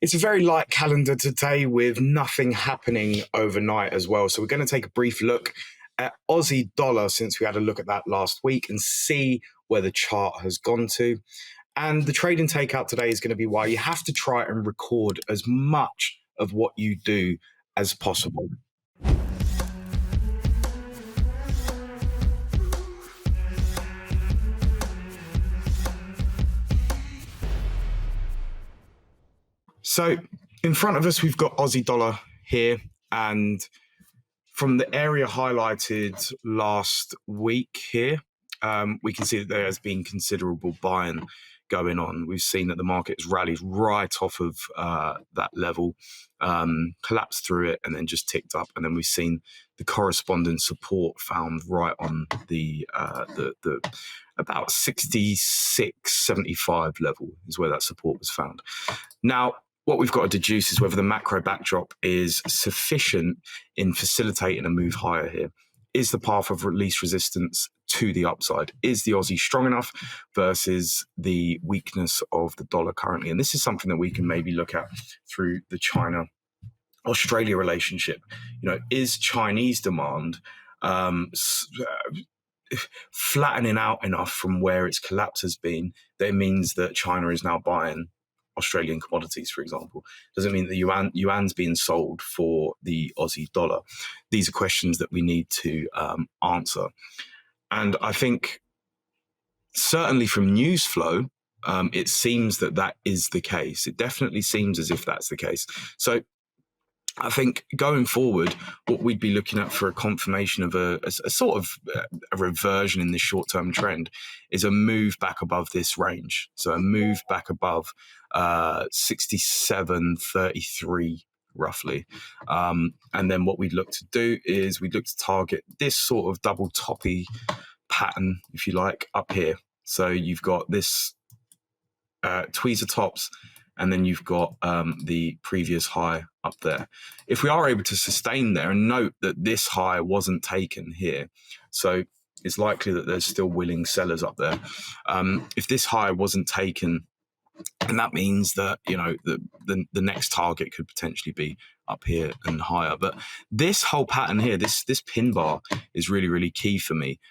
It's a very light calendar today with nothing happening overnight as well. So we're going to take a brief look at Aussie dollar since we had a look at that last week and see where the chart has gone to. And the trading takeout today is going to be why you have to try and record as much of what you do as possible. So in front of us, we've got Aussie dollar here. And from the area highlighted last week here, we can see that there has been considerable buying going on. We've seen that the market has rallied right off of that level, collapsed through it, and then just ticked up. And then we've seen the corresponding support found right on the about 66.75 level is where that support was found. Now, what we've got to deduce is whether the macro backdrop is sufficient in facilitating a move higher here. Is the path of least resistance to the upside? Is the Aussie strong enough versus the weakness of the dollar currently? And this is something that we can maybe look at through the China-Australia relationship. You know, is Chinese demand flattening out enough from where its collapse has been that it means that China is now buying Australian commodities, for example? Doesn't mean that yuan's being sold for the Aussie dollar. These are questions that we need to answer. And I think certainly from news flow, it seems that that is the case. It definitely seems as if that's the case. So I think going forward, what we'd be looking at for a confirmation of a sort of a reversion in this short-term trend is a move back above this range. So a move back above 67.33 roughly. And then what we'd look to do is we'd look to target this sort of double toppy pattern, if you like, up here. So you've got this tweezer tops, and then you've got the previous high up there. If we are able to sustain there, and note that this high wasn't taken here, so it's likely that there's still willing sellers up there. If this high wasn't taken, and that means that, you know, the next target could potentially be up here and higher. But this whole pattern here, this pin bar is really, really key for me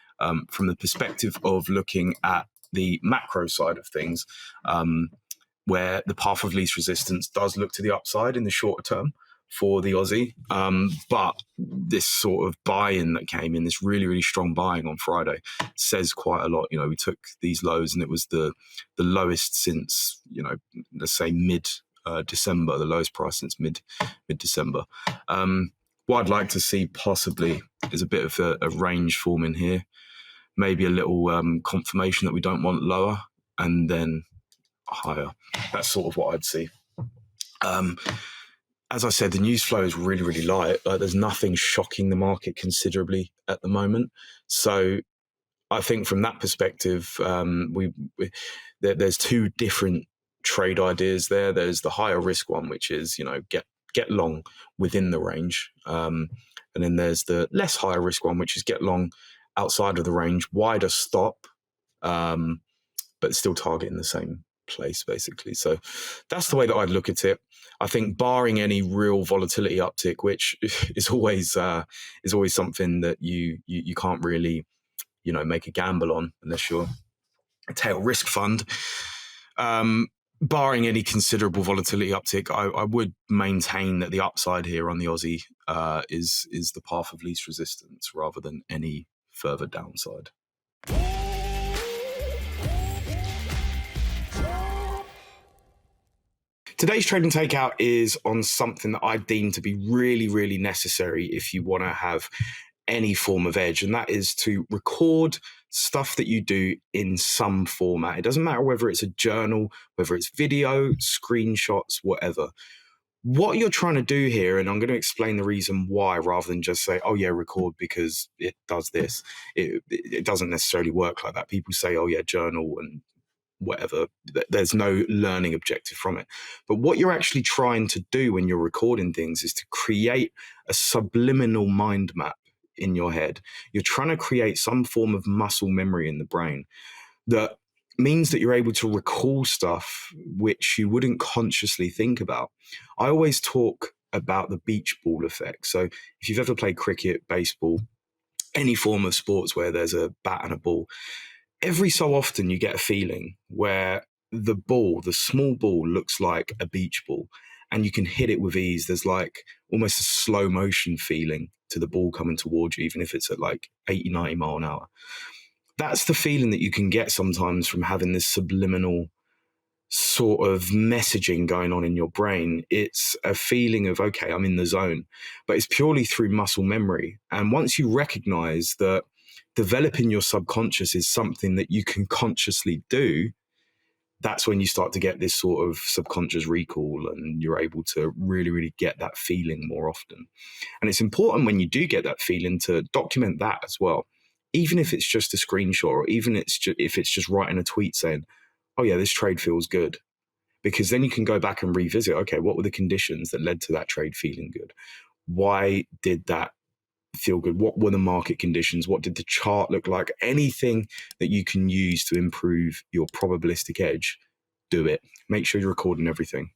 from the perspective of looking at the macro side of things, where the path of least resistance does look to the upside in the shorter term for the Aussie. But this sort of buy-in that came in, this really, really strong buying on Friday, says quite a lot. You know, we took these lows and it was the lowest since, you know, let's say mid-December, the lowest price since mid-December. What I'd like to see possibly is a bit of a range forming here, maybe a little confirmation that we don't want lower, and then higher. That's sort of what I'd see. As I said, the news flow is really, really light. There's nothing shocking the market considerably at the moment. So I think from that perspective, there's two different trade ideas there. There's the higher risk one, which is, you know, get long within the range. And then there's the less higher risk one, which is get long outside of the range, wider stop, but still targeting the same place, basically. So that's the way that I'd look at it. I think barring any real volatility uptick, which is always something that you can't really, you know, make a gamble on unless you're a tail risk fund. Barring any considerable volatility uptick, I would maintain that the upside here on the Aussie is the path of least resistance rather than any further downside. Today's trading takeout is on something that I deem to be really, really necessary if you want to have any form of edge, and that is to record stuff that you do in some format. It doesn't matter whether it's a journal, whether it's video, screenshots, whatever. What you're trying to do here, and I'm going to explain the reason why rather than just say, oh yeah, record because it does this. It doesn't necessarily work like that. People say, oh yeah, journal and whatever. There's no learning objective from it. But what you're actually trying to do when you're recording things is to create a subliminal mind map in your head. You're trying to create some form of muscle memory in the brain that means that you're able to recall stuff which you wouldn't consciously think about. I always talk about the beach ball effect. So if you've ever played cricket, baseball, any form of sports where there's a bat and a ball, every so often you get a feeling where the ball, the small ball, looks like a beach ball and you can hit it with ease. There's like almost a slow motion feeling to the ball coming towards you, even if it's at like 80, 90 mile an hour. That's the feeling that you can get sometimes from having this subliminal sort of messaging going on in your brain. It's a feeling of, okay, I'm in the zone, but it's purely through muscle memory. And once you recognize that developing your subconscious is something that you can consciously do, that's when you start to get this sort of subconscious recall and you're able to really, really get that feeling more often. And it's important when you do get that feeling to document that as well. Even if it's just a screenshot, or even if it's just writing a tweet saying, oh yeah, this trade feels good. Because then you can go back and revisit, okay, what were the conditions that led to that trade feeling good? Why did that feel good? What were the market conditions? What did the chart look like? Anything that you can use to improve your probabilistic edge, do it. Make sure you're recording everything.